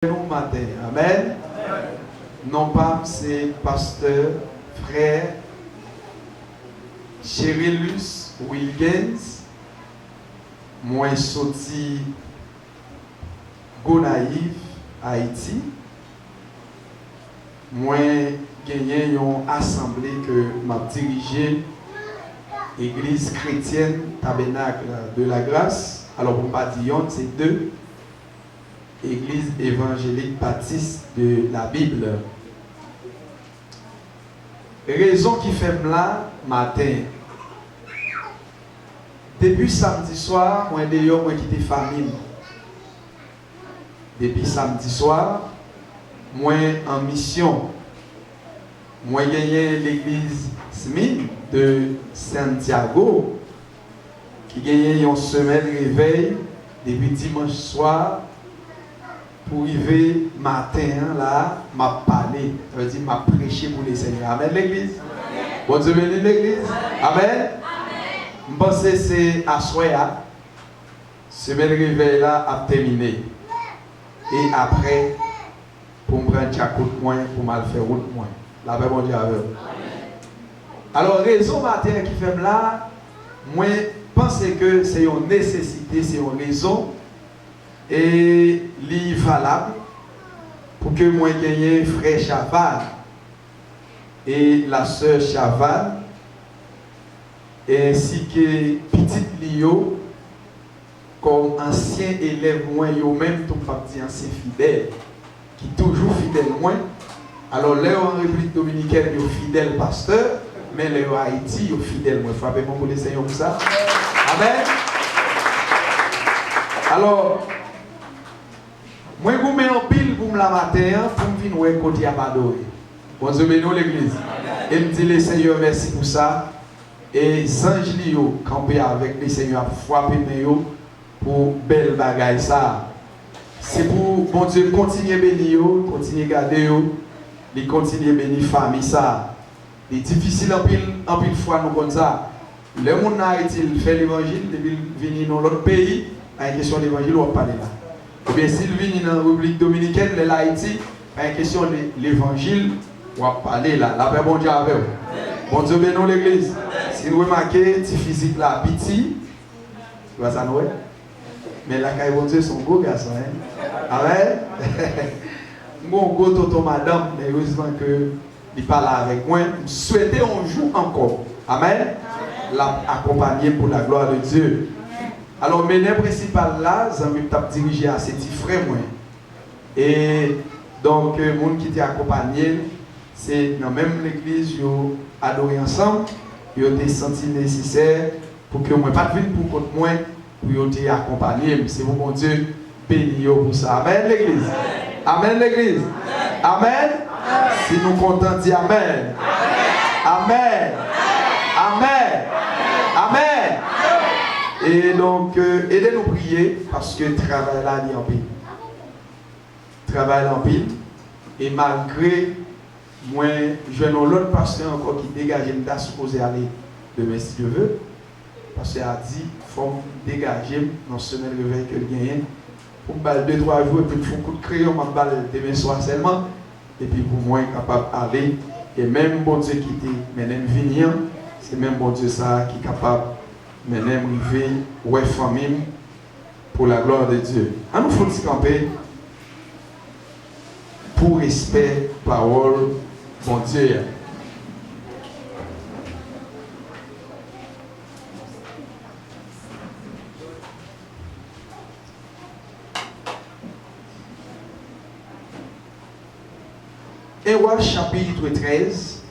Nous matin. Amen. Non pas c'est pasteur, frère Cherilus Wilkins. Moi sorti Gonaïve, Haïti. Moi gagné une assemblée que m'a dirigé Église chrétienne Tabernacle de la Grâce. Alors pour pas dire c'est deux. Église évangélique baptiste de la Bible. Raison qui fait là matin. Depuis samedi soir, moi d'ailleurs moi quitté famille. Depuis samedi soir, moi en mission. Moi gagné l'église Smith de Santiago qui gagne une semaine réveil depuis dimanche soir. Pour arriver matin là, m'a parlé, ça veut dire m'a prêché pour les seigneurs. Amen l'église. Bon Dieu bénisse l'église. Amen. Je pense que c'est à soir, semaine réveil là a terminé. Et après, pour me prendre chaque coup de moins, pour mal faire route moins. La paix bon Dieu avec vous. Alors raison matin qui fait là, moi pense que c'est une nécessité, c'est une raison. Et li valable pour que moi gagne frère Chaval et la sœur Chaval ainsi que petite Lio comme ancien élève moi yo même tout pas dire ancien fidèle qui toujours fidèle moi. Alors là en République dominicaine yo fidèle pasteur mais là en Haïti yo fidèle moi. Frappez-moi pour les seigneurs comme ça. Amen. Alors moi, je mets en pile pour la matin pour me venir côté à Badoé. Bon Dieu bénisse l'église. Et me dit le Seigneur merci pour ça. Et sans Lio, camper avec les Seigneurs, frapper pour belle bagaille ça. C'est pour bon Dieu continuer à bénir, continuer à garder, et continuer à bénir famille ça. C'est difficile en pile fois nous comme ça. Le monde a été fait l'évangile, depuis venir dans l'autre pays, à une question d'évangile, on va parler là. Ou bien s'il vient dans la République dominicaine, l'Haïti, il y a une question de l'évangile, on va parler là. La paix bon Dieu avec vous. Bon Dieu bénisse l'église. Si vous remarquez, petit physique là, petit, tu vois ça nous? Mais la caille bon Dieu, son beau garçon. Amen. Mon beau toto madame, mais heureusement que il parle avec moi. Souhaitez un jour encore. Amen. L'accompagner pour la gloire de Dieu. Alors, le ménage principal là, je t'a dirigé à ces petits frères. Et donc, les gens qui t'ont accompagné, c'est dans même l'église, ils ont adoré ensemble, ils ont été sentis nécessaires pour que moi pas de pour contre moi, pour qu'ils t'aient accompagné. C'est pour mon Dieu, béni pour ça. Amen l'église. Amen l'église. Amen. Si nous comptons dire Amen. Amen. Amen. Amen. Et donc, aidez-nous prier parce que le travail là est en pile. Travail en pile. Et malgré, moi, je n'ai l'autre pasteur encore qui dégage, je suis supposé aller demain si Dieu veut. Parce qu'il a dit, il faut dégager dans la semaine réveil que je gagne. Pour me baller 2-3 jours, et puis il faut un coup de crayon, je me balle demain soir seulement. Et puis pour moi, capable d'aller. Et même bon Dieu qui dit, mais même venir, c'est même bon Dieu ça qui est capable. Mais n'aime arriver ouais famille pour la gloire de Dieu. À nous faut se camper pour respect parole bon Dieu. Hébreux chapitre 13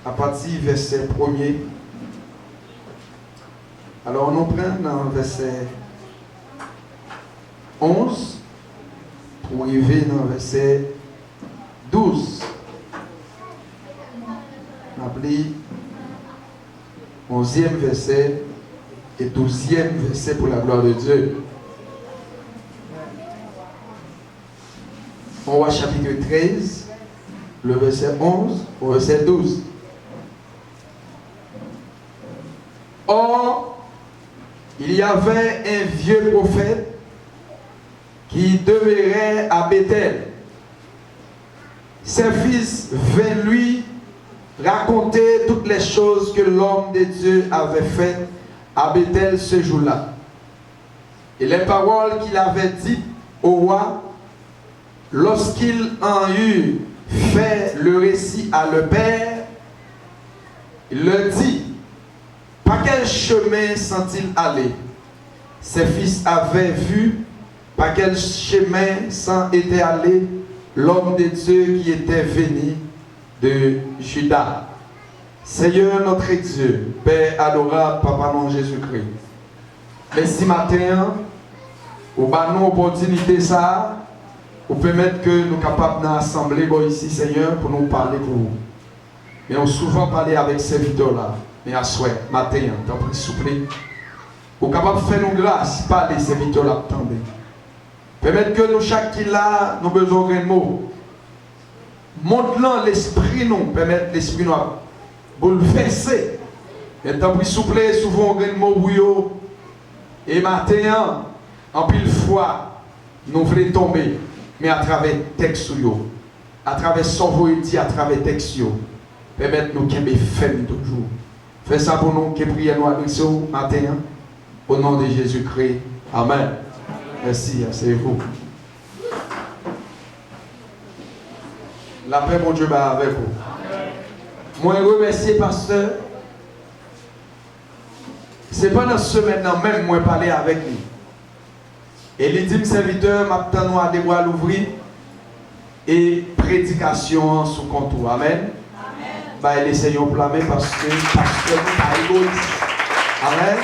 à partir du verset 1er. Alors, nous prenons dans le verset 11 pour arriver dans le verset 12. On appelle 11e verset et 12e verset pour la gloire de Dieu. On voit chapitre 13, le verset 11 au verset 12. Or, il y avait un vieux prophète qui demeurait à Bethel. Ses fils vinrent lui raconter toutes les choses que l'homme de Dieu avait faites à Bethel ce jour-là. Et les paroles qu'il avait dites au roi, lorsqu'il en eut fait le récit à le père, il leur dit, par quel chemin sont-ils allés? Ses fils avaient vu par quel chemin s'en était allé l'homme de Dieu qui était venu de Juda. Seigneur notre Dieu, Père adorable, Papa non Jésus-Christ. Merci matin, au bas nous opportunité ça, pour permettre que nous capables d'assembler ici, Seigneur, pour nous parler pour vous. Mais on souvent parlé avec ces serviteurs-là. Mais à souhait, matin, t'en prie, s'il vous plaît. Pour capable de faire nous grâce, parler ces serviteurs-là, attendez. Permettre que nous, chaque qui là, nous besoin de mots. Montre l'esprit nous, permettre l'esprit nous bouleverser. Et t'en prie, s'il vous plaît, souvent on mot bouillot. Et matin, en pile fois, nous voulons tomber. Mais à travers texte, à travers son dit, à travers texte, permettre nous qu'il faire toujours. Fais ça pour nous, qui prions nous adresser matin, au nom de Jésus-Christ. Amen. Merci, asseyez-vous. La paix, mon Dieu, va avec vous. Moi, je remercie, pasteur. C'est pas dans ce semaine même, moi, parler avec lui. Et il dit, serviteur, maintenant, nous allons devoir l'ouvrir. Et prédication sous contour. Amen. Bah, essayons de blâmer parce que nous sommes égoïstes. Amen.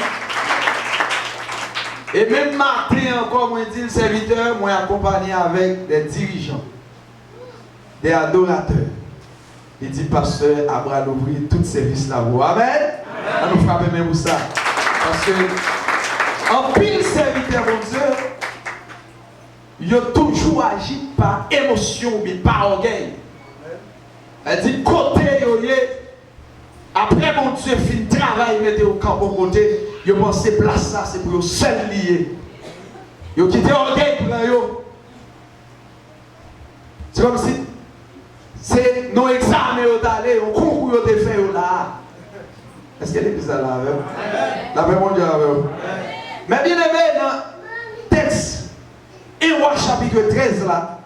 Et même matin encore, moi dit le serviteur, moi accompagné avec des dirigeants, des adorateurs. Il dit, pasteur, Abraham ouvrir tout service là-haut. Amen. On nous frappe même pour ça. Parce que, en pile serviteur, mon Dieu, il a toujours agi par émotion ou par orgueil. Elle dit, côté, après mon Dieu, fin de travail, mettez au camp au côté, il pense que place ça, c'est pour eux seul lié. Il a quitté orgueil pour eux. C'est comme si, c'est nos examens d'aller, au concours de faire là. Est-ce qu'il y a des pistes là avec vous? La paix mon Dieu avec vous. Mais bien aimé, dans le texte, et roi chapitre 13 là,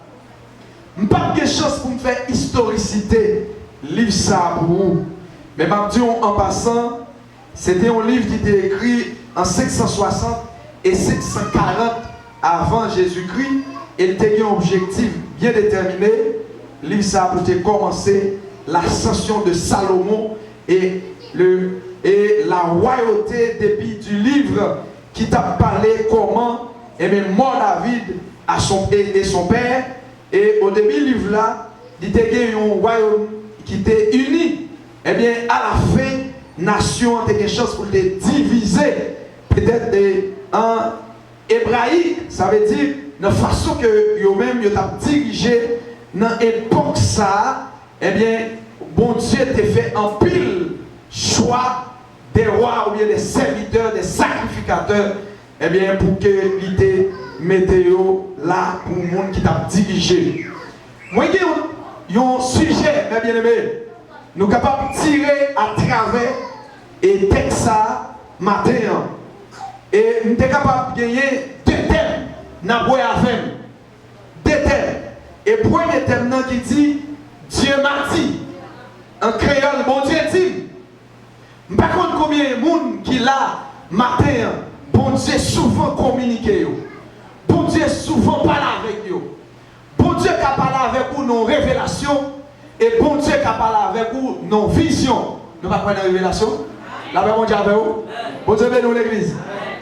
je n'ai pas de chance pour me faire historicité, livre ça pour vous. Mais je dis en passant, c'était un livre qui était écrit en 560 et 540 avant Jésus-Christ. Et il était un objectif bien déterminé. Le livre ça a peut commencer l'ascension de Salomon et la royauté depuis du livre qui t'a parlé comment mort David et son père. Et au début du livre là, il était un royaume qui était uni. Eh bien, à la fin, nation a quelque chose pour les diviser. Peut-être en hébraïque, ça veut dire de façon que eux-mêmes ont dirigé dans l'époque ça. Eh bien, bon Dieu t'a fait en pile choix des rois ou bien des serviteurs, des sacrificateurs. Eh bien, pour que l'idée météo là pour le monde qui t'a dirigé. Moi, il y a un sujet, mes bien-aimés. Nous sommes capables de tirer à travers et texte ça matin. Et nous sommes capables de gagner deux thèmes dans le avec. Deux thèmes. Et le premier thème qui dit Dieu m'a dit. En créole, bon Dieu dit. Je ne sais pas combien de monde qui là matin, bon Dieu souvent communiqué. Bon Dieu souvent parle avec vous. Bon Dieu qui a parlé avec vous nos révélations. Et bon Dieu qui a parlé avec vous, nos visions. Nous ne pouvons pas prendre une révélation. La paix mon Dieu avec vous. Bon Dieu bénit l'église.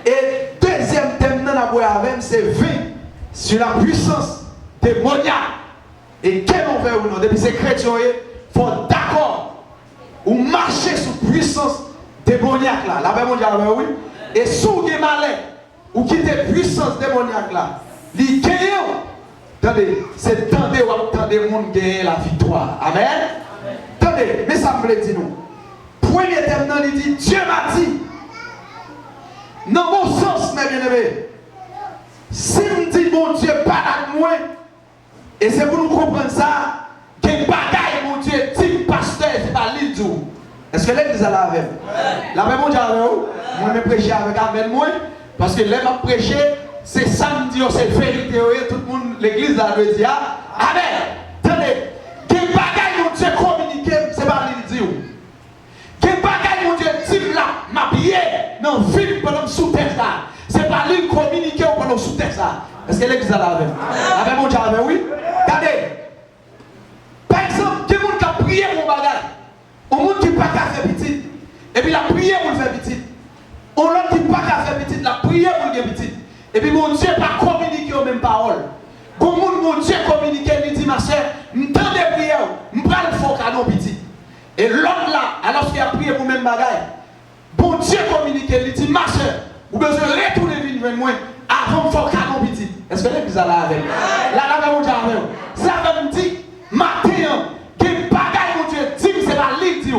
Et deuxième thème dans la avec c'est 20 sur la puissance démoniaque. Et quel on veut ou non, depuis ces chrétiens, il faut d'accord ou marcher sous puissance démoniaque là. La paix mon Dieu avec vous. Et si vous avez malin ou quittez puissance démoniaque là, il gagne. Attendez, c'est tendez ou attendez le monde gagner la victoire. Amen. Attendez, mais ça me plaît dire nous. Premier thème, il dit Dieu m'a dit. Dans mon sens, mes bien-aimés, si me dit mon Dieu pas Et c'est pour nous comprendre ça, que bagaille, mon Dieu, type pasteur, c'est pas l'île du. Est-ce que l'église a la avec? La même mon Dieu avec vous? Moi, je prêche avec Amen, moi, parce que là, je prêche, c'est samedi, c'est vérité, tout le monde, l'église là, veut dire, Amen. Tenez, que bagaille, mon Dieu, communiquer, c'est pas l'île du. Que bagaille, mon Dieu, type là, ma bière, dans le film pendant sous terre là. C'est pas l'île communiquer ou pendant sous terre ça. Est-ce que l'église a la avec? Avec mon Dieu avec, oui? Regardez. Par exemple, il y a des gens qui ont prié mon bagage. Il y a des gens qui n'ont pas fait petit. Et puis, la prière pour le faire petit. Il y a des gens qui n'ont pas fait petit. La prière pour le faire petit. Et puis, mon Dieu n'a pas communiqué aux mêmes paroles. Quand mon Dieu communique, il dit, ma soeur, je t'en des prières, je prends le faux canon petit. Et l'autre là, alors qu'il a prié pour le même bagage, bon Dieu communique, il dit, ma soeur, vous avez besoin de retourner vers moi avant de faire canon petit. Est-ce que l'église a là avec? Là, mon Dieu avec. Ça veut me dire, matin, que bagaille mon Dieu dit, c'est pas l'île dit.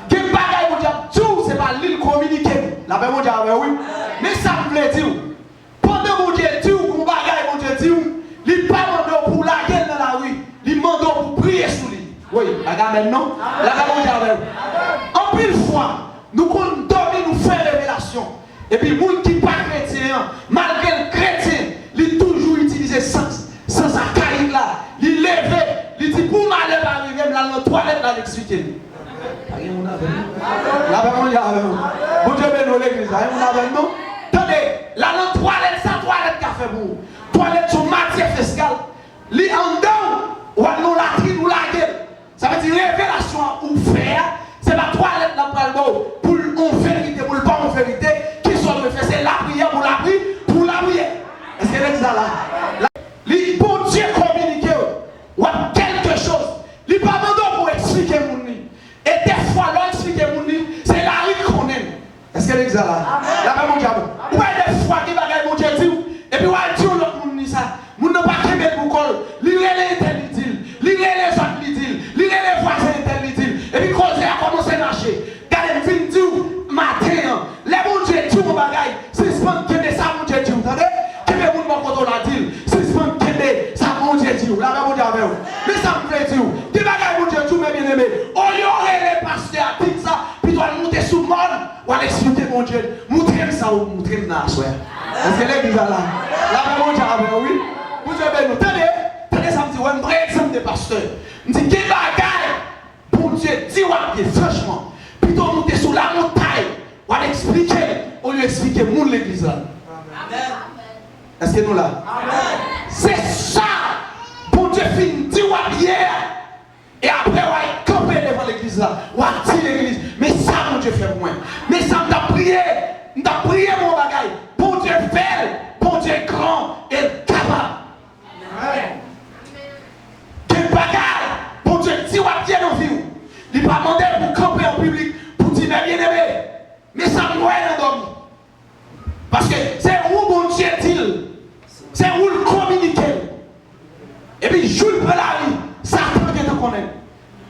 Que bagaille mon Dieu dit, c'est pas l'île communiquée. Là, mon Dieu avec, oui. Mais ça me plaît dire, pendant mon Dieu dit, qu'on bagaille mon Dieu dit, il pas demandé pour la gueule dans la rue, il demande pour prier sur lui. Oui, regarde maintenant. Là, mon Dieu avec. En pile fois, nous comptons dormir, nous faire révélation. Et puis, les gens qui ne sont pas chrétiens, malgré le chrétien, ils toujours utilisé sans sa caïd là. Ils lèvent, ils disent pour m'aller arriver, là, dans la toilette, là, l'expliquer. Là, on y a avec vous. Vous devez nous l'église, là, on a avec nous. Attendez, là, dans la toilette, sans toilette qu'a fait pour vous. Toilette sur matière fiscale. Li en dedans, ou à nous la tri, nous la gueule. Ça veut dire révélation ou faire, c'est la toilette là pour en vérité, pour le pas en vérité. C'est la prière pour la prière, pour la prière. Est-ce qu'elle est ça là? Les bon Dieu communiquer ou quelque chose. Il pas besoin pour expliquer mon nid. Et des fois, l'on explique mon nid, c'est la rue qu'on aime. Est-ce qu'elle est ça là? Là, mon diable. Ou des fois, qui va gagner mon Dieu dit, et puis, on va dire l'autre mon nid ça. Mon n'a pas qu'aimer pour col. Lire les intelligibles, lire les autres lidiles, lire les voisins intelligibles. Et puis, causer à commencer à marcher. Regardez, je viens dire, matin, les mon Dieu dit mon bagaille. C'est ce qu'on dit, ça mon Dieu dit. Vous entendez? Qui veut vous montrer qu'on l'a dit? C'est ce qu'on dit, ça mon Dieu dit. Là, mon Dieu avec vous. Mais ça me fait dire, qui bagaille mon Dieu dit, mes bien-aimés. On y aurait les pasteurs à dire ça, puis doit monter sous le monde. Ou aller expliquer mon Dieu. Montrer ça ou montrer ça. Est-ce que l'église là? Là, mon Dieu avec vous, oui. Vous devez nous. Tenez, ça me dit, un vrai exemple de pasteur. Me dit, qui bagaille? Bon Dieu dit, ouais, franchement. Plutôt monter sous la montagne. On va l'expliquer, on lui expliquer mon l'église là. Amen. Est-ce que nous là? C'est ça. Bon Dieu finit dit hier. Et après on va camper devant l'église là. On va dire l'église. Mais ça mon Dieu fait pour moi. Mais ça m'a prié. M'a prié mon bagaille. Bon Dieu fait. Bon Dieu grand et capable. Amen. Quel bagaille. Bon Dieu dit bien dans vie. Il va demander pour camper en public. Pour dire bien aimé. Mais ça me doit dormir. Parce que c'est où mon Dieu dit, c'est où le communiquer. Et puis, Jules Pelari, Satan qui te connaît.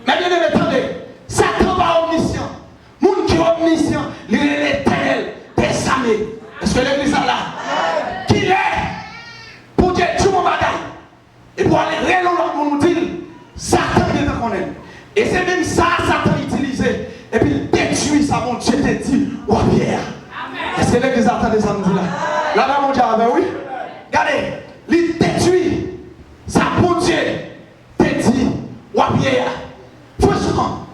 Mais bien aimé, attendez, Satan va omniscient. Moun qui est omniscient, il est l'éternel des armées. Est-ce que l'église est là? Qu'il est pour dire tout mon bagaille. Et pour aller réellement nous dit, Satan qui te connaît. Et c'est même ça, Satan utilisé. Et puis il détruit ça, mon Dieu te dit, oh Pierre. Est-ce que l'église attend des samedis là? Là, mon Dieu, oui. Regardez, il détruit ça, mon Dieu te dit, oh Pierre. Franchement,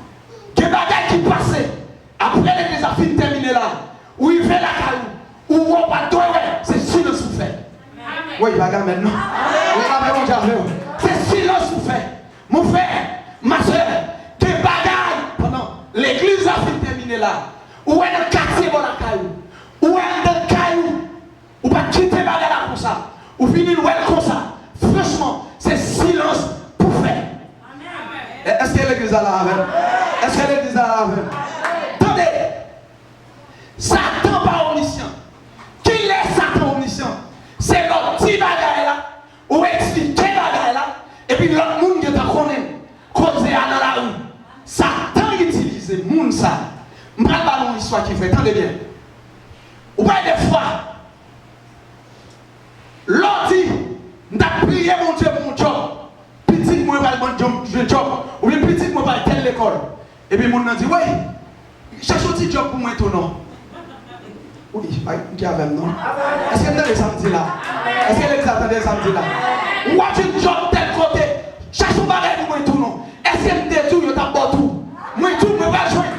que bagaille qui passait, après l'église a fini terminé là, où il fait la caillou, où on va doyer, c'est silence vous fait. Oui, bagaille maintenant. Oui, mon Dieu, c'est silence vous fait. Mon frère, ma soeur, que bagaille pendant. L'église a fait terminer là. Ou est dans le quartier de la caillou. Ou est dans le caillou. Ou pas quitter la bagarre comme ça. Ou finir comme ça. Franchement, c'est silence pour faire. Est-ce que l'église a là avec? Est-ce que l'église a là avec? Attendez. Satan pas omniscient. Qui est Satan omniscient? C'est l'autre petit bagarre là. Ou expliquer bagarre là. Et puis l'autre monde qui est en connaît. Causer dans la rue. Satan utilise le monde ça. Je ne vais pas une histoire qui fait, attendez bien. Ou bien des fois, l'on dit, je vais prier mon Dieu pour moi pas le job, ou bien petit moi pas telle l'école. Et puis mon nan dit, ouais, cherche un petit job pour moi tout non. Oui, qui avait non? Est-ce que vous avez samedi là? Est-ce que vous attendez samedi là? Ou un job tel côté, cherche un bagage pour moi tout non. Est-ce que vous avez tout, vous avez tout? Moi tout, moi pas jouer.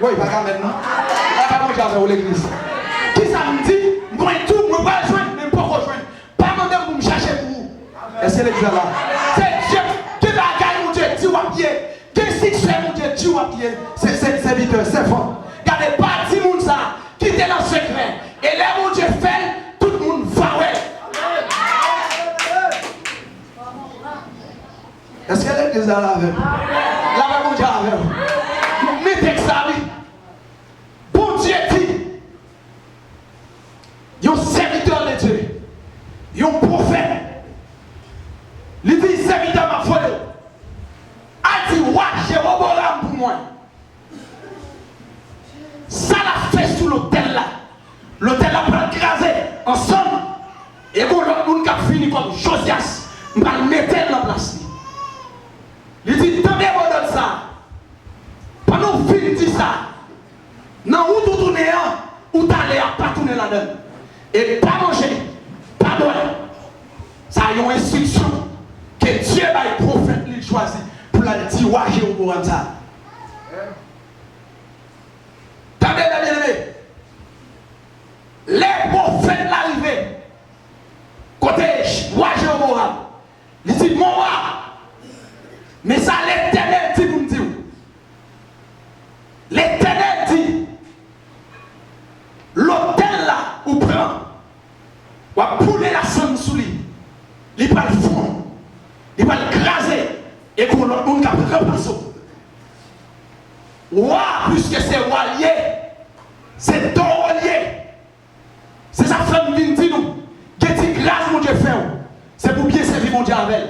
Oui, pas quand même non. Là, pas mon job l'église. Qui ça me dit, moi tout, moi pas jouer, même pas rejoindre. Pas demander pour me chercher pour vous. Est-ce que l'église là? C'est Dieu qui va gagner mon Dieu, tu vas pied. Qu'est-ce que c'est mon Dieu, tu vas pied. C'est serviteur, c'est fort. Regardez pas dit moun ça. Qui était dans le secret. Et là, mon Dieu fait, tout le monde va ouais. Est-ce qu'elle est déjà là avec? Là, mon Dieu avec. Mettez ça, oui. Bon Dieu dit, il y a un serviteur de Dieu, il y a un prophète. Il dit, serviteur m'a folie. A dit, ouais, j'ai Roboram pour moi. Ça l'a fait sous l'hôtel là. L'hôtel là pour écraser ensemble. Et bon, l'autre monde qui a fini comme Josias, on va le mettre dans la place. Il dit, tendez-moi dans ça. Pendant que vous dit ça, non, où tout tourner, où t'allez à pas tourner là-dedans. Et pas manger, pas boire. Ça a une instruction que Dieu va le prophète lui choisi pour la dire, ouais, j'ai au courant de ça. Tendez les bien-aimés. Les prophètes l'arrivée. Côté roi Jéhoram. Il dit mon roi. Mais ça l'Éternel dit pour me dire. L'Éternel dit. L'autel là où prend. Ou à pouler la sang sous lui. Il va le fond. Il va le craser. Et pour l'autre monde qui a pris un passeau. Roi, puisque c'est roi lié. C'est ton roi lié. C'est sa femme qui dit nous. Que tu grâce mon Dieu fait. C'est pour bien servir mon Dieu avec.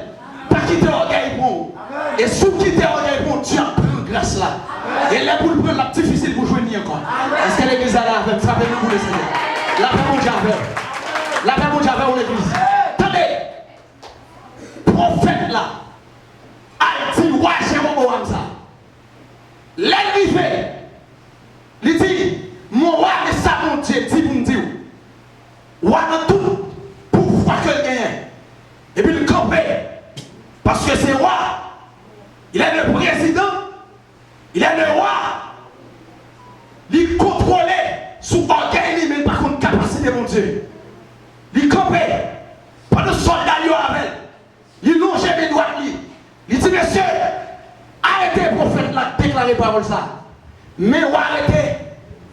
Pas quitter l'orgueil pour. Et sous quitter l'orgueil pour, tu apprends grâce là. Et là pour le prendre, la difficile pour jouer encore. Est-ce que l'église a là avec? Frappez-nous pour le Seigneur. La paix mon Dieu avec. La paix mon Dieu avec l'église. Attendez. Prophète là. A dit, ouais, j'ai mon mot comme ça. L'arrivée. Il dit, mon roi, mais ça mon Dieu, dit pour me dire. Roi dans tout, pour voir que le gagne. Et puis le camper. Parce que c'est roi. Il est le président. Il est le roi. Il contrôle sous orgueil, mais par contre capacité mon Dieu. Il campait. Pas de soldat avec. Il longeait mes doigts. Il dit, monsieur, arrêtez le prophète là, déclarez parole ça. Mais on arrêtez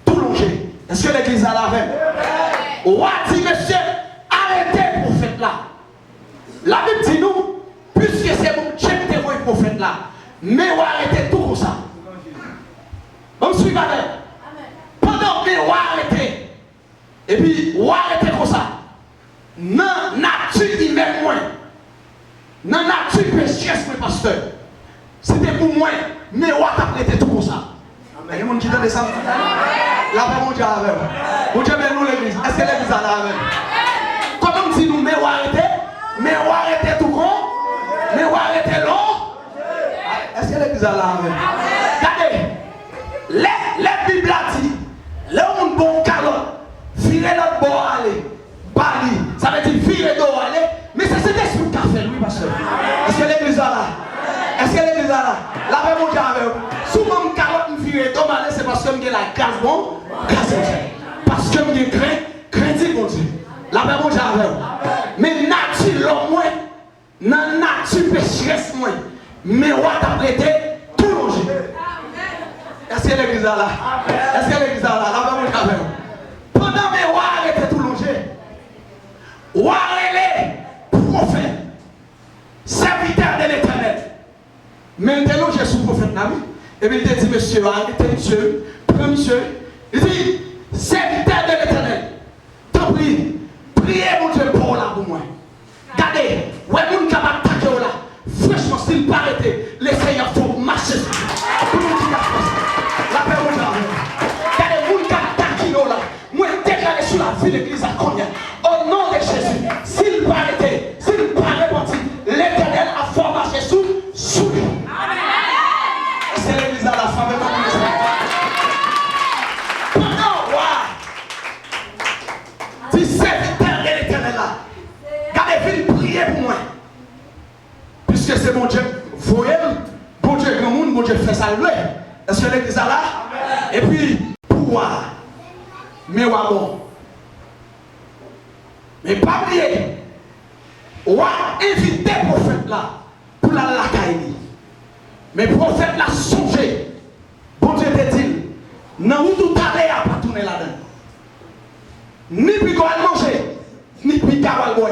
tout longer. Est-ce que l'église a la même? On dit, monsieur, arrêtez le prophète là. La Bible dit nous, puisque c'est mon Dieu qui est le prophète là, mais on arrêtez tout comme ça. On me suit avec. Pendant que on arrêtez, et puis on arrêtez comme ça. Non, nature humaine moins. Non, nature pécheresse, mes pasteurs. C'était pour moi, mais on a arrêté tout comme ça. Il y a des gens qui donnent ça. La paix, mon Dieu, avec. Mon Dieu, mais nous, l'église. Est-ce que l'église a la même? Comment on dit nous, mais on arrêté? Mais on arrêté tout con? Mais on arrêté long? Est-ce que l'église a la même? Regardez, les Bibles dit, là où on bon calotte, virer notre bord aller, bali, ça veut dire virer d'or aller, mais c'est cet esprit qui a fait, oui, pasteur. Est-ce que l'église a là? Est-ce que l'église a là? La paix, mon Dieu, avec. Souvent, mon calotte me virer d'or aller, c'est parce que j'ai la grâce, bon, grâce mon Dieu. Parce que j'ai crainte, mon Dieu. La paix, mon Dieu, avec. Mais nature, l'homme, moi, non nature pécheresse, moi, mais on a prêté tout longer. Est-ce que l'église a là? Est-ce que l'église a là? La paix, mon Dieu, avec. Pendant que on a arrêté tout longer, on a arrêté prophète, serviteur de l'Éternel. Mais il a logé sous le prophète Nabi. Et puis il a dit, monsieur, arrêtez, monsieur, prends monsieur. Il dit, serviteur de l'Éternel, t'en prie, priez mon Dieu pour là pour moi. Regardez, ouais, mon capable d'attaquer là. Franchement, s'il pas arrêter, le Seigneur faut marcher sur lui. Tout le monde qui a fait la paix au Dieu. Regardez, mon capable d'attaquer là. Moi, déclaré sur la vie de l'église à combien? Au nom de Jésus, s'il pas arrêter, s'il pas répondre, l'Éternel a fort marché sous c'est bon Dieu, voyez, bon Dieu grand monde, bon Dieu fait ça le. Est-ce que l'église a là? Et puis, pouvoir. Mais bon. Mais pas oublier. On va inviter le prophète là pour la caille. Mais le prophète l'a songé. Bon Dieu te dit, non, où tout allé à pas tourner là-dedans. Ni puis qu'on va manger, ni puis qu'on va boire.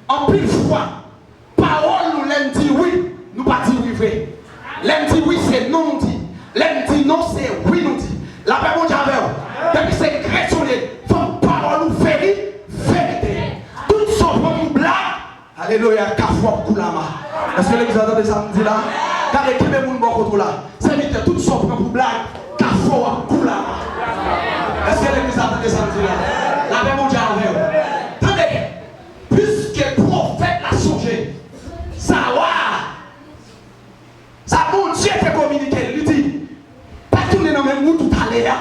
En plus fois, parole nous l'aime dit oui, nous pas dit oui vrai. L'aime dit oui, c'est non dit. L'aime dit non, c'est oui nous dit. La paix mon Dieu avec vous. Depuis c'est chrétien, faut parole nous vérité. Tout ça pour nous blague. Alléluia, kafwa koulama. Est-ce que l'église entend samedi là? Car les Québécois nous beaucoup là. C'est vite tout ça pour blague. Kafwa koulama. Est-ce que l'église entend samedi là? La paix mon Dieu avec vous. Attendez, puisque le prophète l'a songé, ça va. Ça mon Dieu te communiqué. Il dit, pas tourner dans le même tout à l'heure.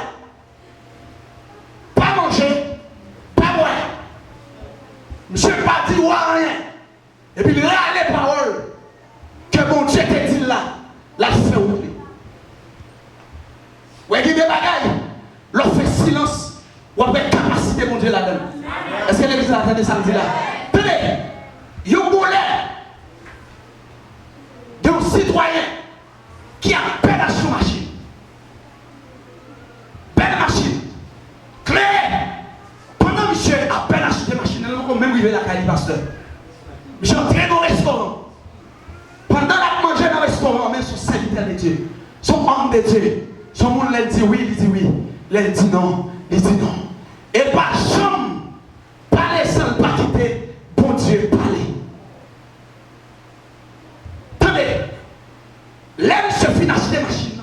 Pas manger, pas boire. Monsieur pas dit rien. Et puis là les paroles que mon Dieu te dit là, la fait oublier. Vous voyez des bagailles, l'on fait silence, ou avec capacité mon Dieu là-dedans. Est-ce que l'église a entendu samedi là? Tenez, il y a un volet d'un citoyen qui a peine à acheter une machine. Belle machine. Claire. Pendant que monsieur a peine à acheter une machine, il même arrivé à la caille pasteur. Monsieur entré dans le restaurant. Pendant la manger dans le restaurant, même son serviteur de Dieu, son homme de Dieu, son monde lui dit oui, il dit oui. Il dit non, il dit non. Et par chambre, parler sans pas quitter, bon Dieu parler. Attendez, l'aime se finit acheter des machines.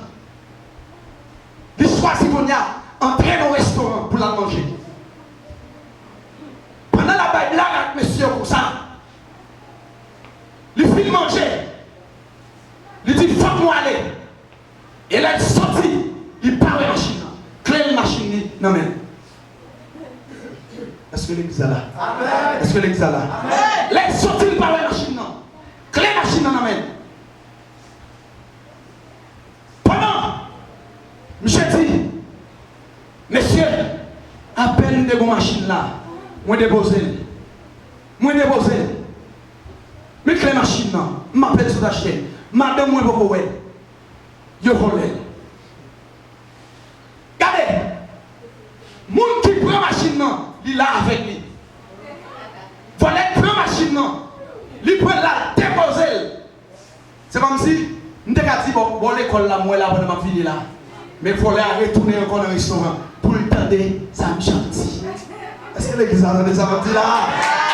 Il choisit qu'on y a entrer dans le restaurant pour la manger. Pendant la baille là avec monsieur comme ça, il finit manger. Il dit faut moi aller. Et là il sorti, il part la machine. Clé la machine, non mais. Est-ce que l'église est là? Est-ce que l'église est là? Là il sorti, il part la machine. Clé la machine, non mais. Pendant, monsieur dit, monsieur, à peine de vos machines là, moi déposer. Moi déposer. Mais que les machines là, m'appelle sur acheter. Madame, moi beaucoup ouais. Yo volé. Regardez. Moun qui prend machine là, il là avec lui. Volé prend machine là, il prend la déposer. C'est comme si nous t'ai dit bon l'école là moi là pendant ma fille là. Mais il faut aller retourner encore dans le restaurant pour le tendre ça me gentil. Est-ce que l'église a entendu ça me dit là?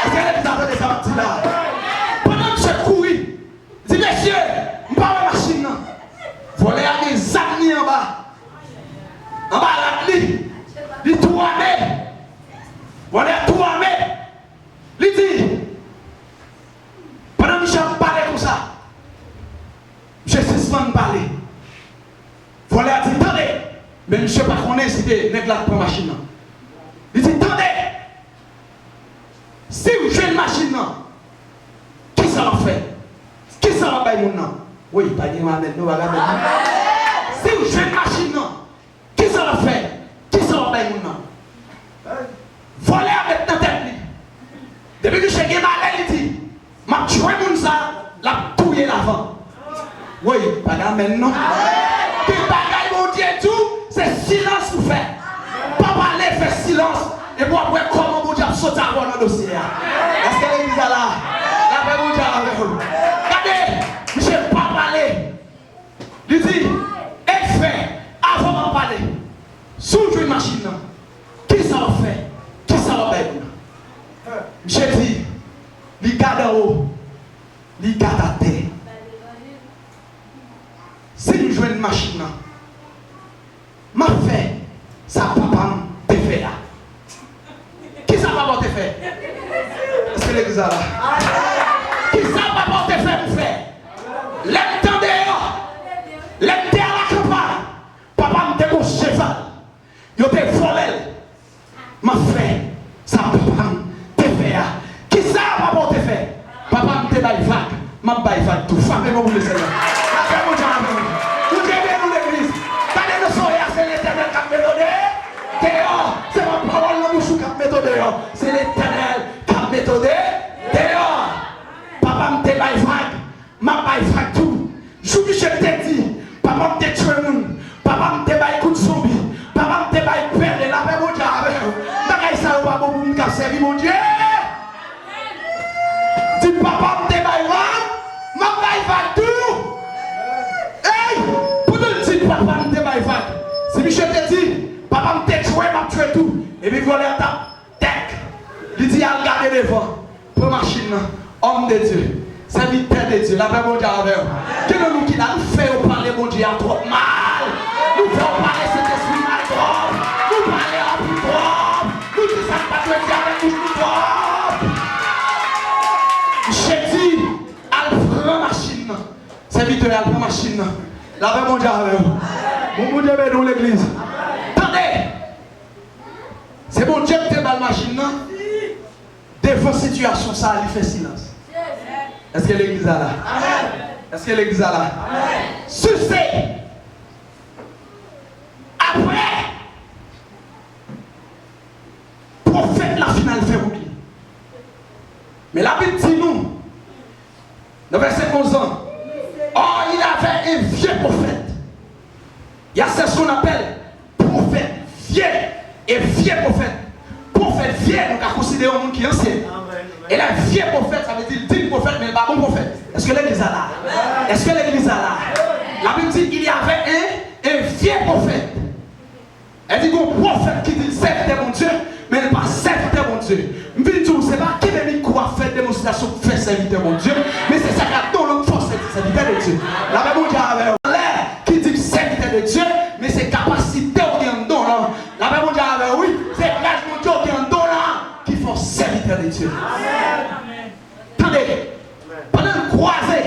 Est-ce que l'église a entendu ça me dit là? Pendant que je couris, je dis monsieur, je ne parle pas de machine là. Il faut aller à des amis en bas. En bas la lit. Il tout armé. Il faut aller tout armé. Il dit, pendant que je parle comme ça, je suis souvent parler. Il faut aller dire, attendez, mais je ne sais pas qu'on est c'était nègre là pour machine. Il dit, attendez, si vous jouez une machine, qui ça va faire? Qui ça va faire mon nom? Oui, pas de mal, nous va regarder. Si vous jouez une machine, qui ça va faire? Qui ça va faire mon nom? Voler avec ta tête. Depuis que je suis malade, il dit, ma tué mon ça, la touiller l'avant. Oui, pas de mal, non. Qui bagaille mon Dieu tout, c'est silence pour faire. Pas parler, faire silence. Et moi, après, comment mon Dieu a sauté à voir le dossier? Est-ce que l'église est là? La paix mon Dieu avec vous. Regardez, je ne sais pas parler. Il dit, et fait, avant de parler, sous une machine, qui ça va faire? Qui ça va faire? J'ai dit, il garde en haut, il garde à terre. Si nous jouons une machine, ma fait, ça papa te fait là. Qui ça va te faire? Est-ce que l'église là? Qui ça va te faire pour faire? L'aime dehors, l'aime à la campagne. Papa me dit mon cheval, il te volé. Ma fait, ça papa te fait là. Qui ça va te faire? Papa me dit vague, m'a bail va tout. Famez-moi pour le Seigneur. La paix mon Dieu avec vous. Vous devez nous l'église. Quand nous sommes là, c'est l'Éternel qui a méthode. Dehors, c'est ma parole, le bouchou qui a méthode. C'est l'Éternel qui a méthode. Dehors. Papa me te bail vague. Ma bail vague tout. Jean-Michel t'a dit. Papa me te tué moun. Papa me te bail coup de zombie. Papa me te bail perdre. La paix mon Dieu avec vous. Bagay ça ou pas pour nous qui a servi mon Dieu. Dis papa me te bail vague. Ma bail vague tout. Hey! Pour nous dire papa me te bail vague. Si Michel te dit. Papa me te tué, m'a tué tout. Et puis voilà ta tech. Il dit à regarder devant. Pour machine, homme de Dieu. Serviteur de Dieu. La paix mon Dieu avec vous. Que nous qui nous fait parler mon Dieu à trop mal. Nous faisons parler cet esprit mal trop. Nous parlons à plus trop. Nous disons ça pas de Dieu avec nous trop. J'ai dit, elle prend machine. Serviteur, elle prend machine. La paix mon Dieu avec vous. Mon Dieu est dans l'église. C'est bon Dieu qui te bat la machine. Devant la situation, ça, il fait silence. Est-ce que l'église est là? Est-ce que l'église est là? Succès. Après, prophète la finale fait oublier. Mais la Bible dit nous, dans verset 11 ans, oh, il avait un vieux prophète. Il y a ce qu'on appelle prophète vieux et vieux prophète. Prophète vieux, nous avons considéré un monde qui est ancien. Et là, vieux prophète, ça veut dire digne prophète, mais pas bon prophète. Est-ce que l'église est là? Est-ce que l'église est là? La Bible dit qu'il y avait un vieux prophète. Elle dit qu'un prophète qui dit serviteur mon Dieu, mais il n'est pas serviteur mon Dieu. Je veux dire, ce n'est pas qui veut quoi faire démonstration pour faire serviteur mon Dieu, mais c'est ça qui a donné l'autre force, c'est serviteur de Dieu. La Bible dit l'air qui dit serviteur de Dieu, mais c'est capacité qui est en don là. La Bible dit oui, c'est l'âge mon Dieu qui est en don là, qui font serviteur de Dieu. Attendez, pendant le croisé,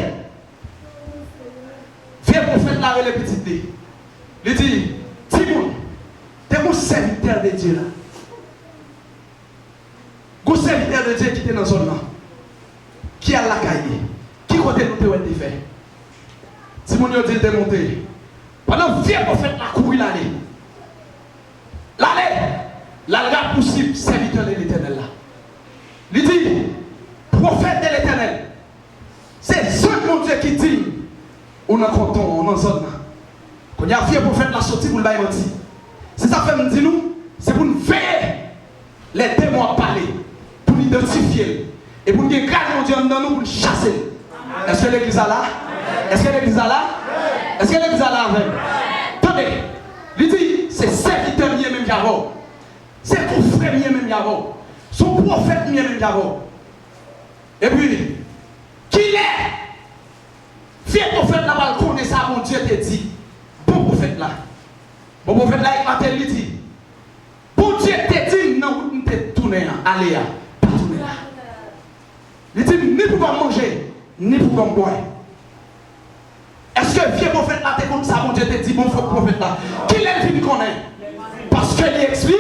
vieux prophète là avec les petites dés. Il dit, Timoun, t'es mon serviteur de Dieu là. Mon serviteur de Dieu qui était dans la zone là. Qui a la caille? Qui côté nous te fait? Timoun a dit de monter. Pendant vieux prophète là courir l'aller. L'aller, la regarde possible serviteur de l'Éternel là. Il dit, prophète de l'Éternel. C'est ce mon Dieu qui dit, on a content, on a zone là. Quand il y a un vieux prophète là sorti pour le bailler menti. C'est ça fait me dire nous, c'est pour nous veiller les témoins à parler, pour nous identifier et pour nous garder mon Dieu dans nous pour nous chasser. Est-ce que l'église est là? Est-ce que l'église est là? Est-ce que l'église est là avec? Attendez, il dit, c'est serviteur mieux même qu'avant. C'est ton frère mieux même qu'avant. Son prophète mieux même qu'avant. Et puis, qui est? Vieux prophète là-bas, connaît ça, mon Dieu te dit. Bon prophète là. Bon prophète là, il m'a dit. Bon Dieu te dit, non, vous ne te tournez, allez, pas tourner là. Il dit, ni pour manger, ni pour boire. Est-ce que vieux prophète là, t'es comme ça, mon Dieu te dit, bon prophète là. Qui est le connaît? Parce qu'il explique,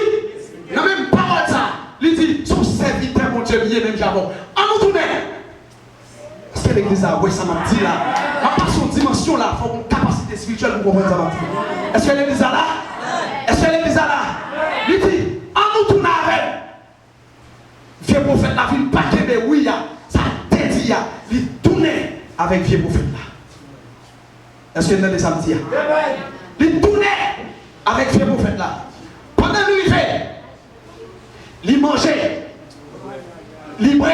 il n'a même pas parlé ça. Il dit, son serviteur, mon Dieu, il est même j'avons. En nous tourner. Est-ce que l'église a, oui, ça m'a dit là. Ma passion dimension là, il faut une capacité spirituelle pour comprendre ça m'a dit. Est-ce que l'église a là? Est-ce que l'église a là? Il dit, en nous tourner avec. Vieux prophète là, il pas que oui, ça dit, il tourne avec vieux prophète là. Est-ce que vous avez ça me dire? Il tourne avec vieux prophète là. Pendant qu'il fait, il mangeait, il boit.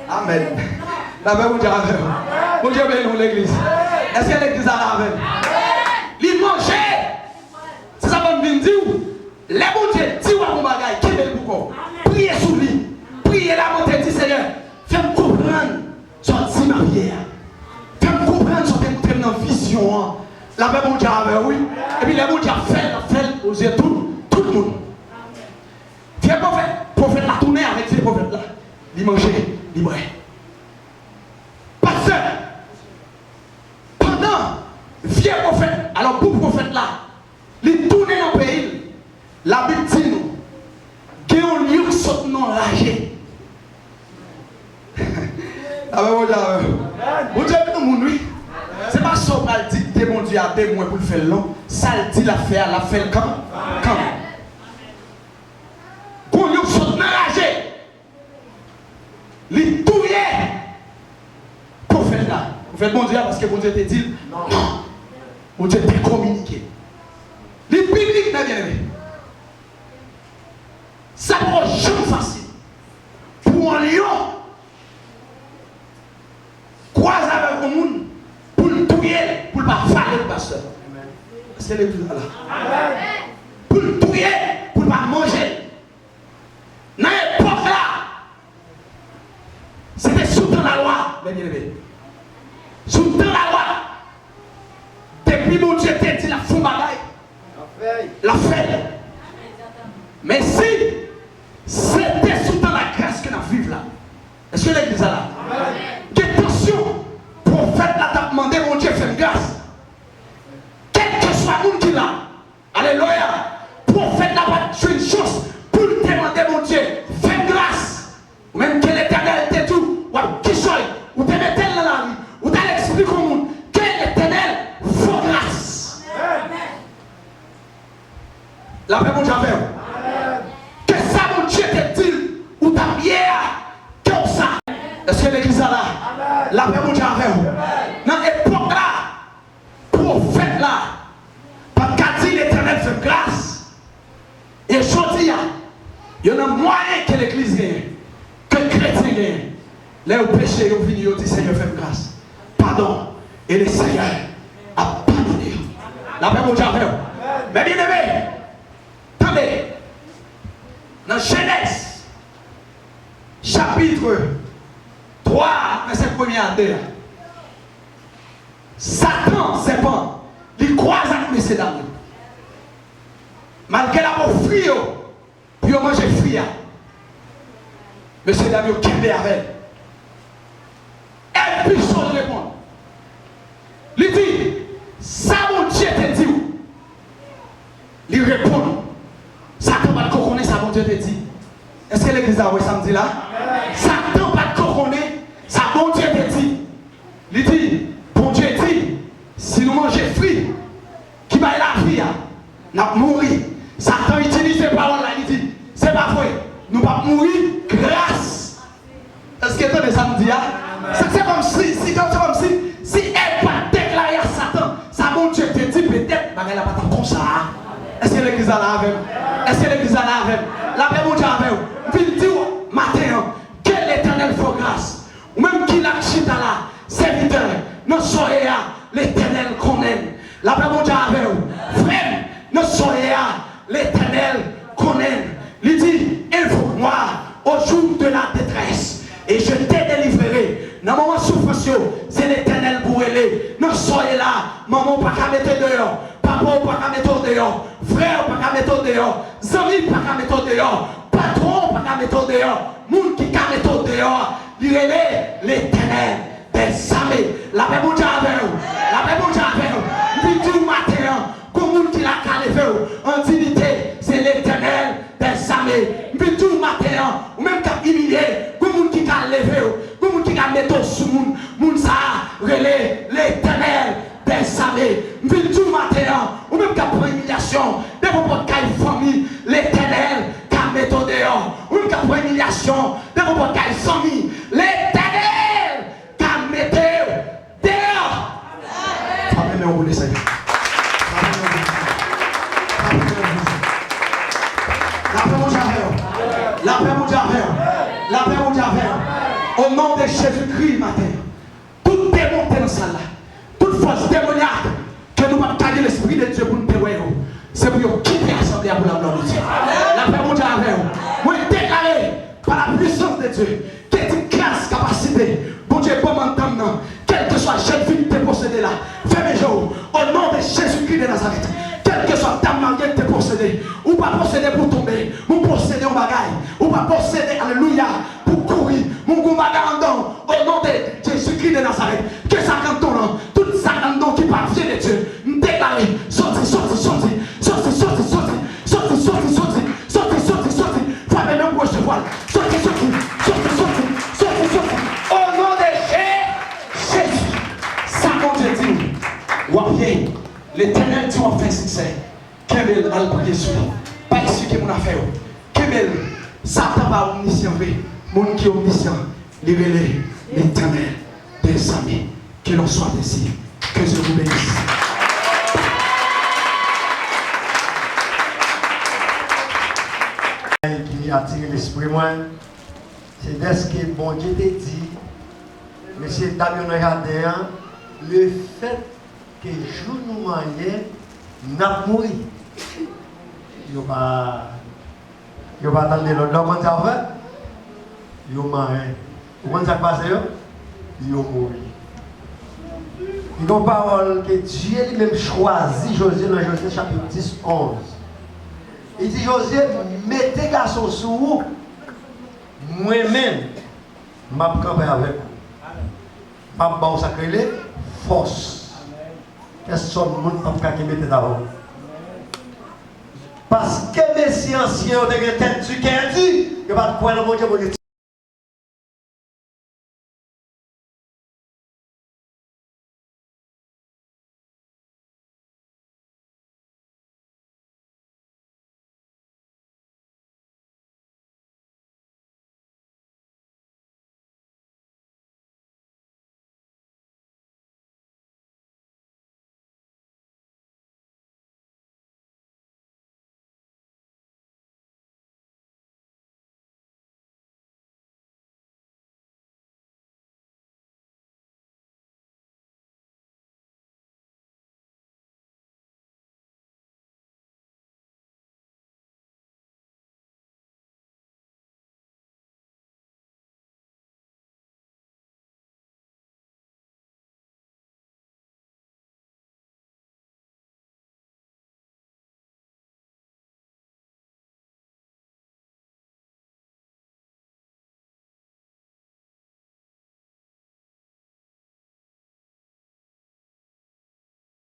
Amen. La paix, mon Dieu, avec vous. Mon Dieu, bénis l'église. Est-ce que l'église a là avec? Il mangeait. C'est ça que je veux dire. Les bon Dieu, dis-moi mon bagage, qui est le beaucoup. Priez sur lui. Priez la bonté, dit Seigneur. Fais-moi comprendre. Sorti ma prière. Fais-moi comprendre, sorti dans la vision. La paix, mon Dieu, avec oui. Et puis les bon Dieu fait aux yeux tout le monde. Vieux prophète la tournée avec ces prophètes là. Il mangeait, il boit. Pasteur, pendant vieux prophète, alors pour prophète là, il tourne dans le pays, la Bible dit nous, qu'il y a un lieu qui saute non ragé. Ah ben mon Dieu, garder moins pour le faire long. Ça le dit la fait quand? Quand? Pour nous sommes enragés. Les touiller. Prophète là. Prophète bon Dieu parce que bon Dieu te dit non. Bon Dieu te communiqué. Les bibliques n'a bien aimé. Ça va jamais facile. Pour un lion, croise avec le monde pour le touiller, pour ne pas faire le pasteur. C'est l'église là. Pour le touiller, pour ne pas manger. Dans l'époque là, c'était sous la loi, mes bien-aimés. Sous la loi. Depuis mon Dieu t'a dit la fou bagaille. La fait. Mais si c'était sous la grâce que nous vivons là, est-ce que l'église est là? Attention, prophète là t'a demandé mon Dieu fait grâce. Quel que soit le monde qui l'a, alléluia, prophète là pas joué une chose pour lui demander mon Dieu fait grâce. Ou même que l'éternel était tout, ou qui soit, ou te mettez dans la vie, ou t'as l'expliqué au monde que l'éternel faut grâce. La paix mon Dieu avec vous. Que ça mon Dieu te dit, ou ta bière, comme ça. Est-ce que l'église est là? La paix mon Dieu avec vous. Dans l'époque là, prophète là, parce qu'a dit l'éternel fait grâce. Et je dis, il y en a moyen que l'église gagne, que le chrétien gagne. Là où péché, ils viennent, ils disent Seigneur fait grâce. Pardon. Et le Seigneur a pardonné. La paix mon Dieu avec vous. Mais bien aimé, attendez, dans Genèse, chapitre 3, verset 1er à 2, Satan, serpent, il croise avec M. Daniel. Malgré la mort frio, puis il mange fria. M. Daniel qui avec. Et puis, il répond. Il dit, ça mon Dieu te dit où? Il répond. Satan va te connaître, ça mon Dieu te dit. Est-ce que l'église a oué samedi là? Satan va te connaître, ça mon Dieu te dit. Il dit, bon Dieu dit, si nous mangeons fruits, qui va la vie, nous allons mourir. Satan utilise ces paroles là, il dit, c'est pas vrai, nous allons mourir grâce. Est-ce que tu as samedi là? C'est comme si elle va déclarer à Satan, ça mon Dieu te dit peut-être, mais elle n'a pas comme ça. Est-ce que l'église a là avec? Est-ce que l'église a là avec? La paix mon Dieu avec vous. Vous dire matin, que l'éternel faut grâce. Ou même qui l'a chita là, serviteur, nous soyez là, l'éternel qu'on aime. La paix mon Dieu avec vous. Frère, nous soyez là, l'éternel qu'on aime. Il dit, invoque-moi au jour de la détresse et je t'ai délivré. Dans le moment de souffrance, c'est l'éternel pour aller. Nous soyez là, maman pas qu'à mettre dehors, papa pas qu'à mettre dehors, frère pas qu'à mettre dehors, amis pas qu'à mettre dehors, patron pas qu'à mettre dehors, monde qui qu'à mettre dehors, il est l'éternel des armées. La paix mon Dieu avec vous, la paix mon Dieu avec vous. Il dit matin, comme monde qui l'a calé en dignité, c'est l'éternel des armées. Il dit matin, ou même qu'à humilier, comme monde qui l'a levé, comme monde qui l'a mettre sous monde, monde ça, relais l'éternel des armées. Il dit matin, ou même qu'à prendre humiliation, de votre famille, l'éternel qui a mis dehors, ou même qu'à prendre humiliation, de votre famille, l'éternel qui a mis dehors. Amen, on vous laisse. La paix mon Dieu avec vous. La paix mon Dieu avec vous. La paix mon Dieu avec vous. Au nom de Jésus-Christ, matin, toute démon dans cette salle là, toute force démoniaque que nous avons gagné l'Esprit de Dieu pour nous dévoiler, c'est pour quitter l'Assemblée pour la gloire de Dieu. La paix mon Dieu avec vous. Moi, déclaré par la puissance de Dieu, qui est une classe capacité, bon Dieu, pour m'entendre, quel que soit jeune fille qui est possédée là, fais mes jours, au nom de Jésus-Christ de Nazareth. Quel que soit ta mariée qui est possédée, ou pas possédée pour tomber, ou possédée en bagaille, ou pas possédée, alléluia, pour courir, mon goût bagandon, au nom de Jésus-Christ de Nazareth, que ça cantonne, tout ça canton qui parvient de Dieu, nous déclarer, sorti, sorti, sorti, sorti, sorti, sorti, sorti, sorti, sorti, sorti, sorti, sorti, femme même gauche de voile, sorti, sorti, sorti, sorti, sorti, sorti, au nom de Jésus, ça mon Dieu dit, ou bien, L'Éternel dit on fait succès. Kemel al prier sur lui. Pas ici que mon affaire. Kemel, Satan va omniscient. Mon qui est omniscient, l'Éternel des amis. Que l'on soit ici. Que je vous bénisse. Qui attire l'esprit moi, c'est de ce que bon Dieu t'a dit, monsieur Damien Jardin, le fait que jour nous mangeons, n'a mouru. Il ne va pas attendre l'autre. Comment ça va? Il mangé. Comment ça passe? Il mouru. Il y a une parole que Dieu lui-même choisit, Josué dans Josué chapitre 10, 11. Il dit Josué, mettez garçon sur vous, moi-même, je vais camper avec vous. Je vais vous sacrer force. Qu'est-ce que le monde peut mettre d'abord? Parce que les messieurs anciens ont des têtes du qu'elle dit, il n'y a pas de point de mon Dieu.